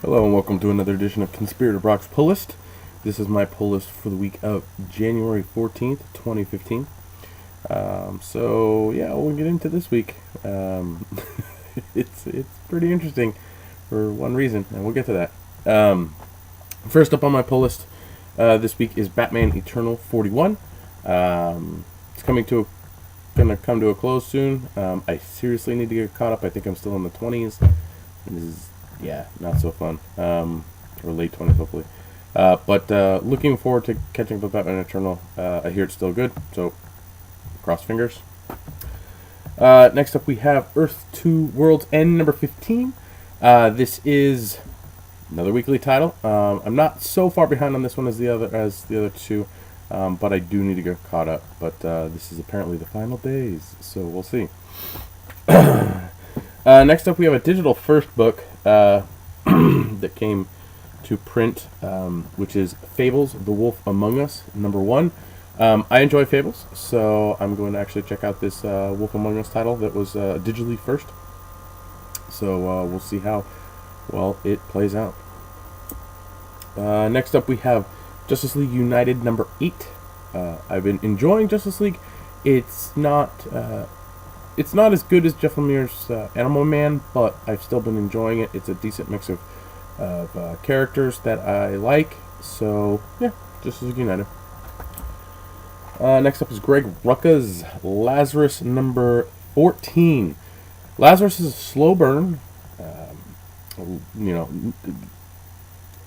Hello and welcome to another edition of Conspirator Brock's Pull List. This is my pull list for the week of January 14th, 2015. We'll get into this week. It's pretty interesting for one reason, and we'll get to that. First up on my pull list this week is Batman Eternal 41. It's gonna come to a close soon. I seriously need to get caught up. I think I'm still in the 20s. This is not so fun. Or late 20s, hopefully. But looking forward to catching up with Batman Eternal. I hear it's still good, so cross fingers. Next up, we have Earth 2 World's End, number 15. This is another weekly title. I'm not so far behind on this one as the other two, but I do need to get caught up. But this is apparently the final days, so we'll see. Next up, we have a digital first book that came to print, which is Fables, The Wolf Among Us, number 1. I enjoy Fables, so I'm going to actually check out this Wolf Among Us title that was digitally first. So we'll see how well it plays out. Next up, we have Justice League United, number 8. I've been enjoying Justice League. It's not as good as Jeff Lemire's Animal Man, but I've still been enjoying it. It's a decent mix of characters that I like. So, yeah, Justice League United. Next up is Greg Rucka's Lazarus, number 14. Lazarus is a slow burn.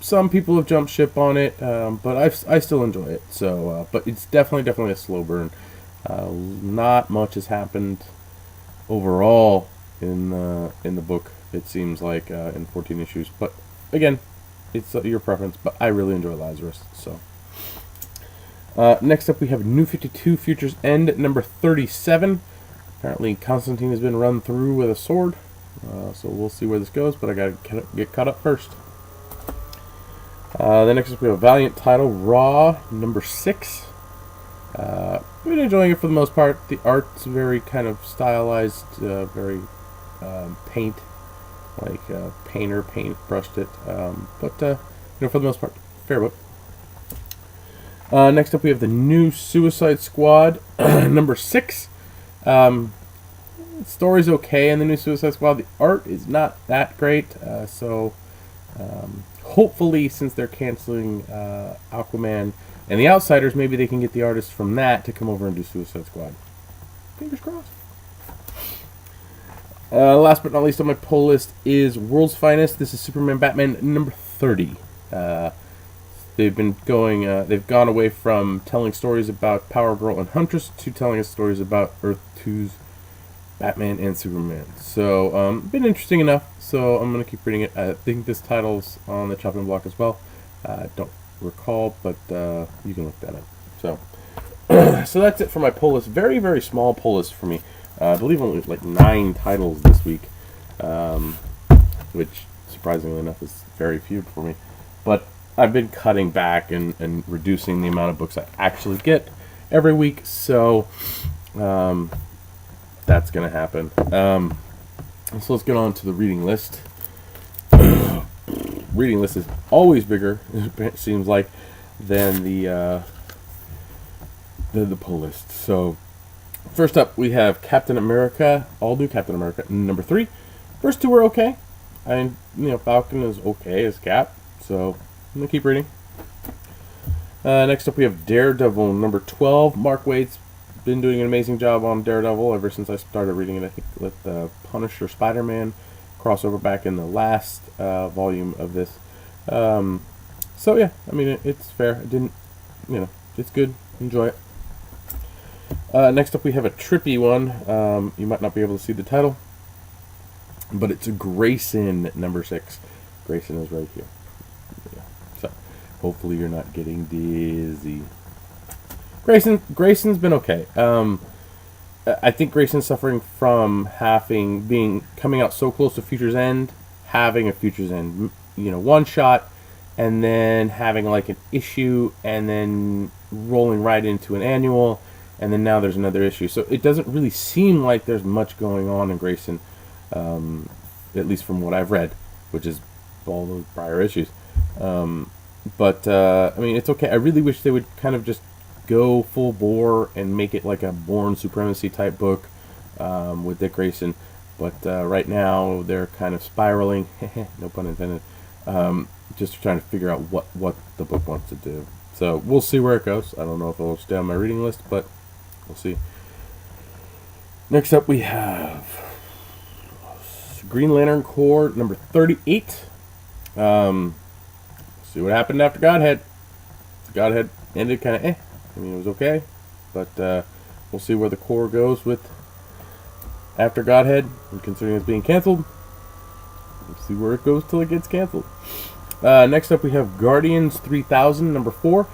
Some people have jumped ship on it, but I still enjoy it. So, but it's definitely a slow burn. Not much has happened overall in the book. It seems like in 14 issues, but again, it's your preference. But I really enjoy Lazarus. So next up, we have New 52 Futures End, number 37. Apparently, Constantine has been run through with a sword, so we'll see where this goes. But I gotta get caught up first. Then next up, we have a Valiant title, Raw, number 6. I've been enjoying it for the most part. The art's very kind of stylized, very paint, like painter paint brushed it. But for the most part, fair book. Next up, we have the new Suicide Squad, number 6. The story's okay in the new Suicide Squad. The art is not that great, so hopefully, since they're canceling Aquaman and The Outsiders, maybe they can get the artists from that to come over and do Suicide Squad. Fingers crossed. Last but not least on my pull list is World's Finest. This is Superman Batman number 30. They've gone away from telling stories about Power Girl and Huntress to telling us stories about Earth 2's Batman and Superman. So, been interesting enough, so I'm going to keep reading it. I think this title's on the chopping block as well. Don't recall, but you can look that up. So, so that's it for my pull list. Very, very small pull list for me. I believe only like 9 titles this week, which surprisingly enough is very few for me. But I've been cutting back and reducing the amount of books I actually get every week, so that's going to happen. So let's get on to the reading list. Reading list is always bigger, it seems like, than the pull list. So first up, we have Captain America, all new Captain America, number 3. First 2 were okay. Falcon is okay as Cap, so I'm gonna keep reading. Next up, we have Daredevil, number 12. Mark Waid's been doing an amazing job on Daredevil ever since I started reading it. I think let the Punisher Spider-Man crossover back in the last volume of this. So yeah, it's fair. It's good. Enjoy it. Next up, we have a trippy one. You might not be able to see the title, but it's Grayson, number 6. Grayson is right here. Yeah. So hopefully you're not getting dizzy. Grayson's been okay. I think Grayson's suffering from coming out so close to Future's End, having a Future's End, one shot, and then having like an issue, and then rolling right into an annual, and then now there's another issue. So it doesn't really seem like there's much going on in Grayson, at least from what I've read, which is all those prior issues. But I mean, it's okay. I really wish they would kind of just go full bore and make it like a Bourne Supremacy type book with Dick Grayson. But right now they're kind of spiraling. No pun intended. Just trying to figure out what the book wants to do. So we'll see where it goes. I don't know if it'll stay on my reading list, but we'll see. Next up, we have Green Lantern Corps number 38. See what happened after Godhead. Godhead ended kind of I mean, it was okay, but we'll see where the Corps goes with after Godhead, and considering it's being canceled, we'll see where it goes till it gets canceled. Next up, we have Guardians 3000 number 4.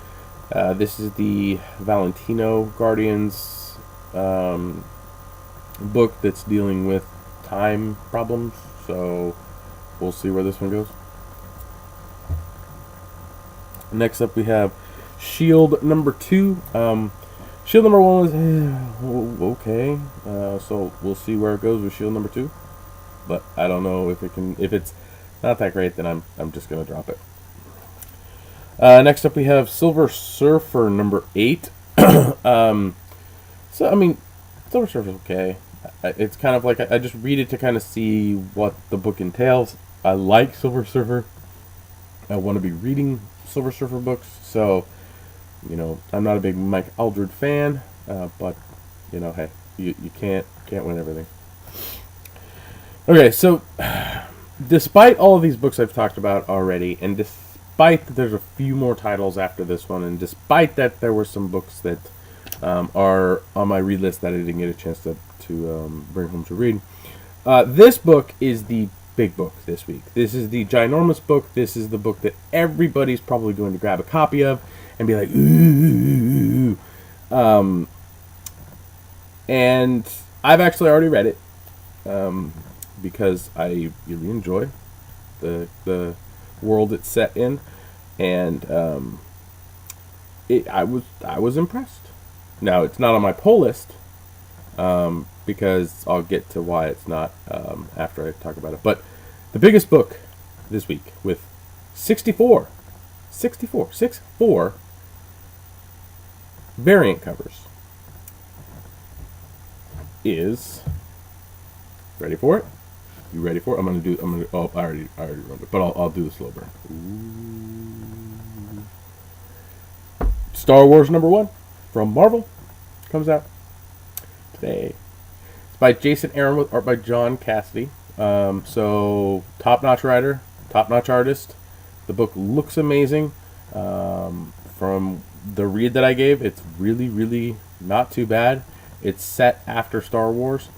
This is the Valentino Guardians book that's dealing with time problems, so we'll see where this one goes. Next up, we have Shield number 2. Shield number 1 was okay, so we'll see where it goes with Shield number 2. But I don't know if it can. If it's not that great, then I'm just gonna drop it. Next up, we have Silver Surfer number 8. So I mean, Silver Surfer's okay. It's kind of like I just read it to kind of see what the book entails. I like Silver Surfer. I want to be reading Silver Surfer books, so you know I'm not a big Mike Aldred fan, but you know, hey, you can't win everything. Okay, so despite all of these books I've talked about already, and despite that there's a few more titles after this one, and despite that there were some books that are on my read list that I didn't get a chance to bring home to read, this book is the big book this week. This is the ginormous book. This is the book that everybody's probably going to grab a copy of and be like, ooh. And I've actually already read it because I really enjoy the world it's set in, and I was impressed. Now it's not on my pull list. Because I'll get to why it's not after I talk about it. But the biggest book this week with 64 variant covers is, ready for it? You ready for it? Oh, I already wrote it, but I'll do the slow burn. Ooh. Star Wars number 1 from Marvel comes out today. It's by Jason Aaron with art by John Cassidy. So top-notch writer, top-notch artist. The book looks amazing. From the read that I gave, it's really, really not too bad. It's set after Star Wars.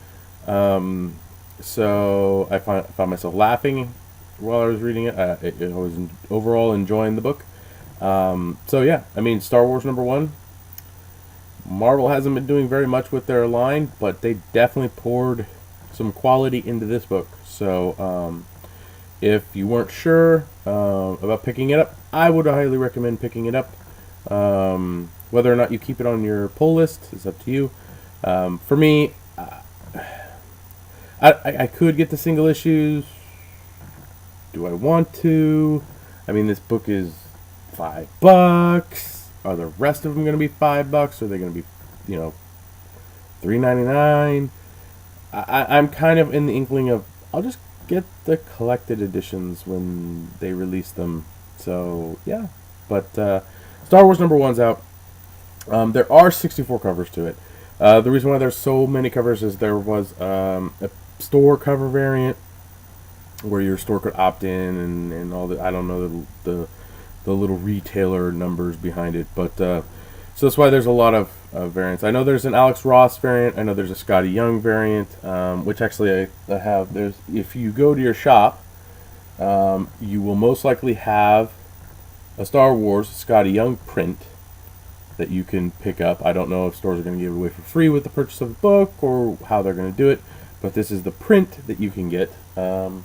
So I found myself laughing while I was reading it. I was overall enjoying the book. So yeah, I mean, Star Wars number 1. Marvel hasn't been doing very much with their line, but they definitely poured some quality into this book. So if you weren't sure about picking it up, I would highly recommend picking it up. Whether or not you keep it on your pull list is up to you. For me, I could get the single issues. Do I want to? I mean, this book is $5. Are the rest of them going to be $5? Are they going to be, $3.99? I'm kind of in the inkling of I'll just get the collected editions when they release them. So yeah, but Star Wars number 1's out. There are 64 covers to it. The reason why there's so many covers is there was a store cover variant where your store could opt in and all the, I don't know, the little retailer numbers behind it, but so that's why there's a lot of variants. I know there's an Alex Ross variant. I know there's a Scotty Young variant, which actually I have. There's, if you go to your shop, you will most likely have a Star Wars Scotty Young print that you can pick up. I don't know if stores are going to give it away for free with the purchase of the book or how they're going to do it, but this is the print that you can get from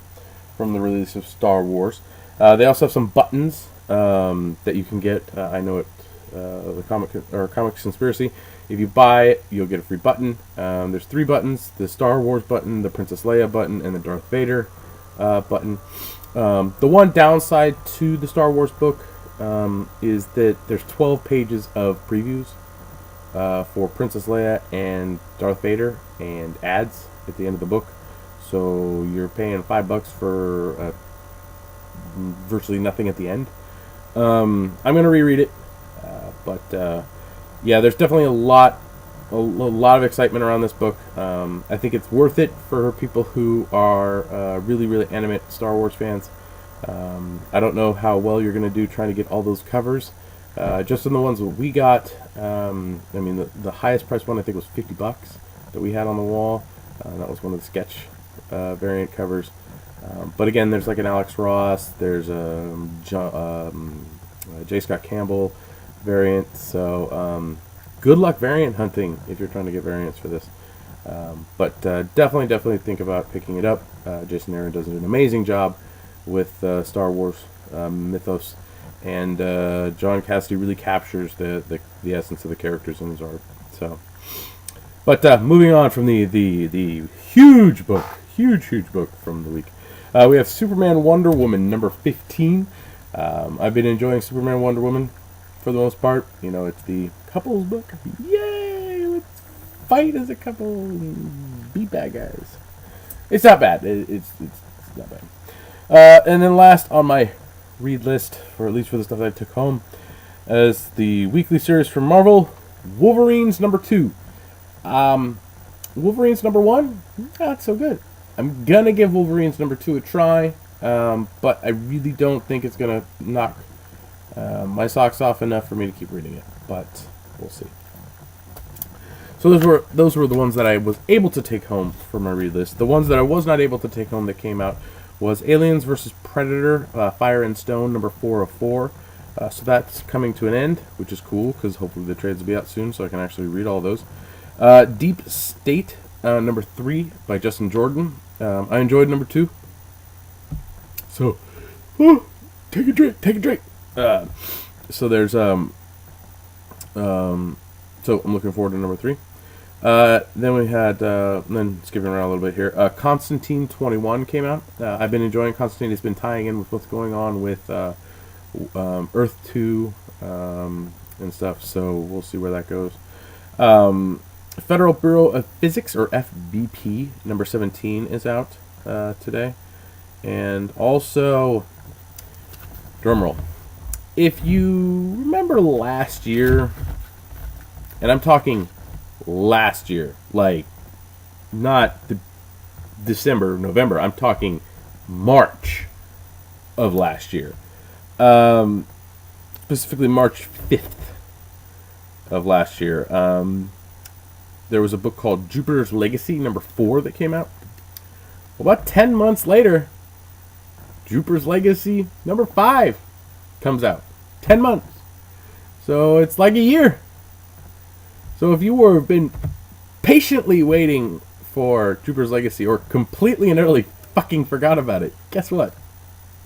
the release of Star Wars. They also have some buttons that you can get. I know it, the Comics Conspiracy. If you buy it, you'll get a free button. There's 3 buttons: the Star Wars button, the Princess Leia button, and the Darth Vader button. The one downside to the Star Wars book is that there's 12 pages of previews for Princess Leia and Darth Vader, and ads at the end of the book. So you're paying $5 for virtually nothing at the end. I'm gonna reread it, but yeah, there's definitely a lot of excitement around this book. I think it's worth it for people who are really animate Star Wars fans. I don't know how well you're going to do trying to get all those covers. Just on the ones that we got, I mean, the highest price one I think was $50 that we had on the wall. That was one of the sketch variant covers. But again, there's like an Alex Ross, there's a J. Scott Campbell variant. So good luck variant hunting if you're trying to get variants for this. But definitely think about picking it up. Jason Aaron does an amazing job with Star Wars mythos, and John Cassidy really captures the essence of the characters in his art. So, but moving on from the huge book from the week, we have Superman Wonder Woman number 15. I've been enjoying Superman Wonder Woman for the most part. You know, it's the couples book. Yay! Let's fight as a couple and beat bad guys. It's not bad. It's not bad. And then last on my read list, or at least for the stuff that I took home, is the weekly series from Marvel, Wolverines number 2. Wolverines number 1, not so good. I'm gonna give Wolverines number 2 a try, but I really don't think it's gonna knock my socks off enough for me to keep reading it. But we'll see. So those were the ones that I was able to take home for my read list. The ones that I was not able to take home that came out was Aliens vs. Predator, Fire and Stone, number 4 of 4. So that's coming to an end, which is cool, because hopefully the trades will be out soon, so I can actually read all those. Deep State, number 3, by Justin Jordan. I enjoyed number 2. So, take a drink. So there's, so I'm looking forward to number 3. Then we had, then skipping around a little bit here, Constantine 21 came out. I've been enjoying Constantine. It's been tying in with what's going on with Earth 2 and stuff, so we'll see where that goes. Federal Bureau of Physics, or FBP, number 17 is out today. And also, drumroll, if you remember last year, and I'm talking last year, like not December, November, I'm talking March of last year, specifically March 5th of last year. There was a book called Jupiter's Legacy number 4 that came out. Well, about 10 months later, Jupiter's Legacy number 5 comes out. 10 months. So it's like a year. So if you were been patiently waiting for Jupiter's Legacy, or completely and utterly fucking forgot about it, guess what?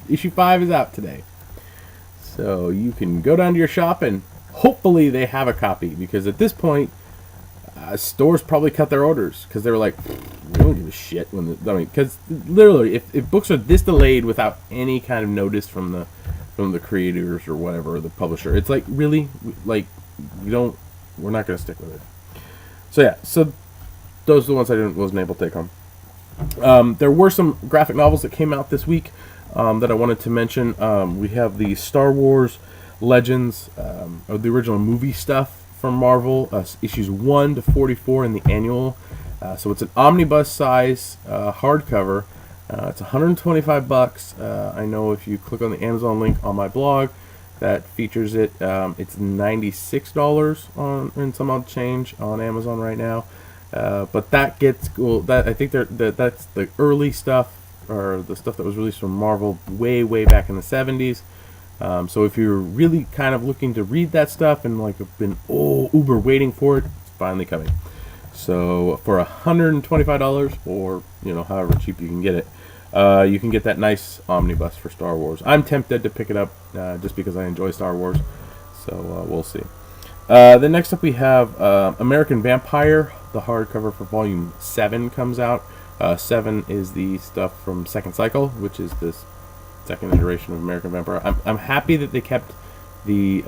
Issue 5 is out today. So you can go down to your shop and hopefully they have a copy, because at this point, stores probably cut their orders because they were like, we don't give a shit because literally, if books are this delayed without any kind of notice from the creators or whatever, or the publisher, it's like, really, like, we're not going to stick with it. So yeah, so those are the ones I wasn't able to take home. There were some graphic novels that came out this week that I wanted to mention. We have the Star Wars Legends, or the original movie stuff from Marvel, issues 1 to 44 in the annual. So it's an omnibus size hardcover. It's $125. I know if you click on the Amazon link on my blog that features it, it's $96 on and some odd change on Amazon right now. But that gets I think that's the early stuff, or the stuff that was released from Marvel way back in the 70s. So if you're really kind of looking to read that stuff and like have been uber waiting for it, it's finally coming. So for $125, or however cheap you can get it, you can get that nice omnibus for Star Wars. I'm tempted to pick it up just because I enjoy Star Wars. So we'll see. Then next up we have American Vampire. The hardcover for Volume 7 comes out. 7 is the stuff from Second Cycle, which is this second iteration of American Vampire. I'm happy that they kept the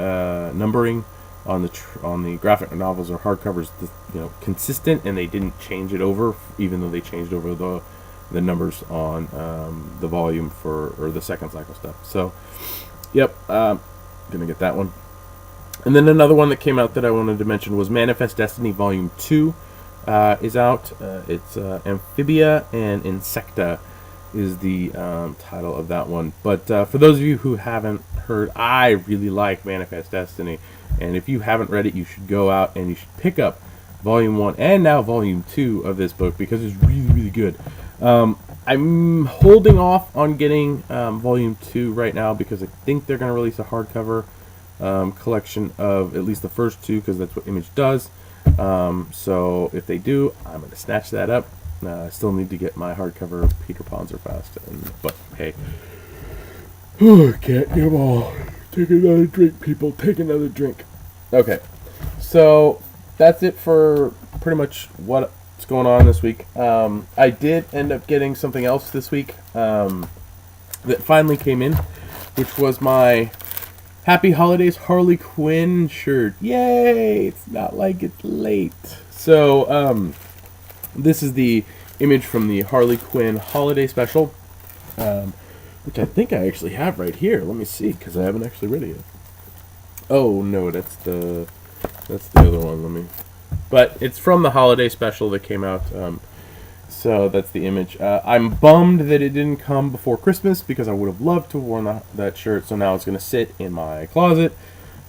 numbering on the graphic novels or hardcovers, consistent, and they didn't change it over, even though they changed over the numbers on the volume or the second cycle stuff. So, yep, gonna get that one. And then another one that came out that I wanted to mention was Manifest Destiny Volume 2 is out. It's Amphibia and Insecta is the title of that one. But for those of you who haven't heard, I really like Manifest Destiny. And if you haven't read it, you should go out and you should pick up Volume 1 and now Volume 2 of this book because it's really, really good. I'm holding off on getting Volume 2 right now because I think they're going to release a hardcover collection of at least the first two because that's what Image does. So if they do, I'm going to snatch that up. I still need to get my hardcover Peter Panzerfaust. But hey, I can't get them all. Take another drink, people. Take another drink. Okay, so that's it for pretty much what's going on this week. I did end up getting something else this week that finally came in, which was my Happy Holidays Harley Quinn shirt. Yay! It's not like it's late. So, this is the image from the Harley Quinn Holiday Special, which I think I actually have right here. Let me see, because I haven't actually read it yet. Oh, no, that's the other one. But it's from the Holiday Special that came out, so that's the image. I'm bummed that it didn't come before Christmas because I would have loved to have worn that shirt, so now it's going to sit in my closet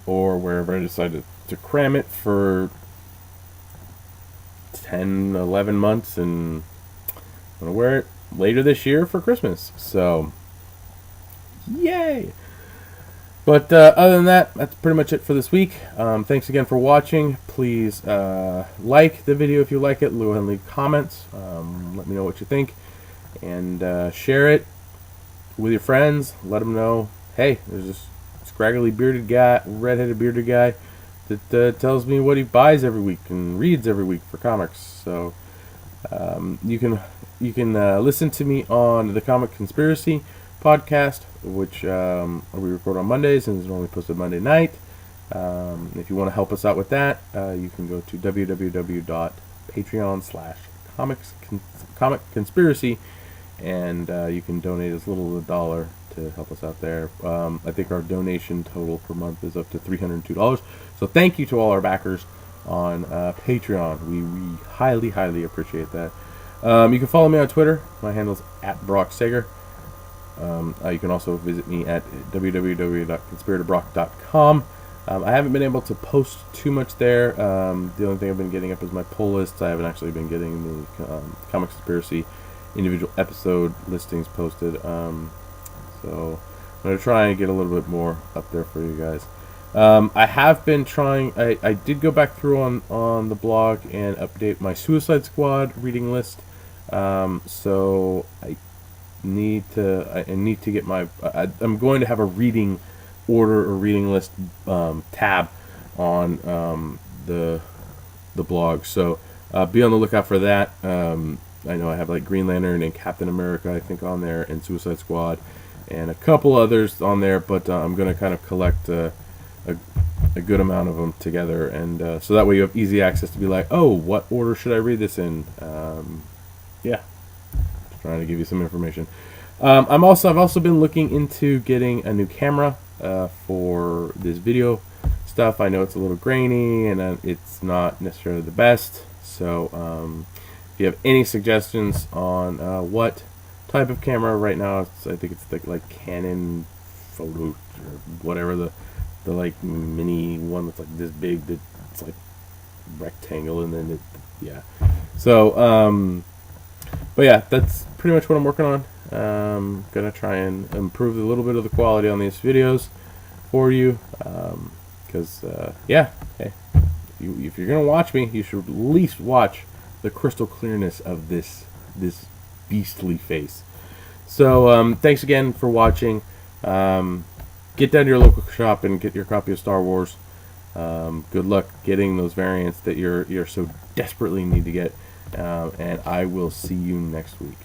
or wherever I decided to cram it for 10, 11 months, and I'm going to wear it later this year for Christmas. So, yay! But other than that, that's pretty much it for this week. Thanks again for watching. Please like the video if you like it. Leave comments. Let me know what you think. And share it with your friends. Let them know, hey, there's this scraggly bearded guy, redheaded bearded guy that tells me what he buys every week and reads every week for comics. So you can listen to me on the Comic Conspiracy podcast, which we record on Mondays and is normally posted Monday night. If you want to help us out with that, you can go to www.patreon.com/comic conspiracy, and you can donate as little as $1 to help us out there. I think our donation total per month is up to $302. So thank you to all our backers on Patreon. We highly, highly appreciate that. You can follow me on Twitter. My handle's @BrockSager. You can also visit me at www.conspiratorbrock.com. I haven't been able to post too much there. The only thing I've been getting up is my pull list. I haven't actually been getting the Comic Conspiracy individual episode listings posted. So I'm going to try and get a little bit more up there for you guys. I have been trying. I did go back through on the blog and update my Suicide Squad reading list. So I need to get my. I'm going to have a reading order or reading list tab on the blog. So be on the lookout for that. I know I have like Green Lantern and Captain America, I think, on there, and Suicide Squad, and a couple others on there. But I'm going to kind of collect a good amount of them together, and so that way you have easy access to be like, oh, what order should I read this in? Yeah, just trying to give you some information. I've also been looking into getting a new camera for this video stuff. I know it's a little grainy and it's not necessarily the best. So if you have any suggestions on what type of camera right now, I think it's like Canon Photo or whatever, the like mini one that's like this big, that's like rectangle, and then yeah. So but yeah, that's pretty much what I'm working on. Gonna try and improve a little bit of the quality on these videos for you, because yeah, hey, if you're gonna watch me, you should at least watch the crystal clearness of this beastly face. So thanks again for watching. Get down to your local shop and get your copy of Star Wars. Good luck getting those variants that you're so desperately need to get, and I will see you next week.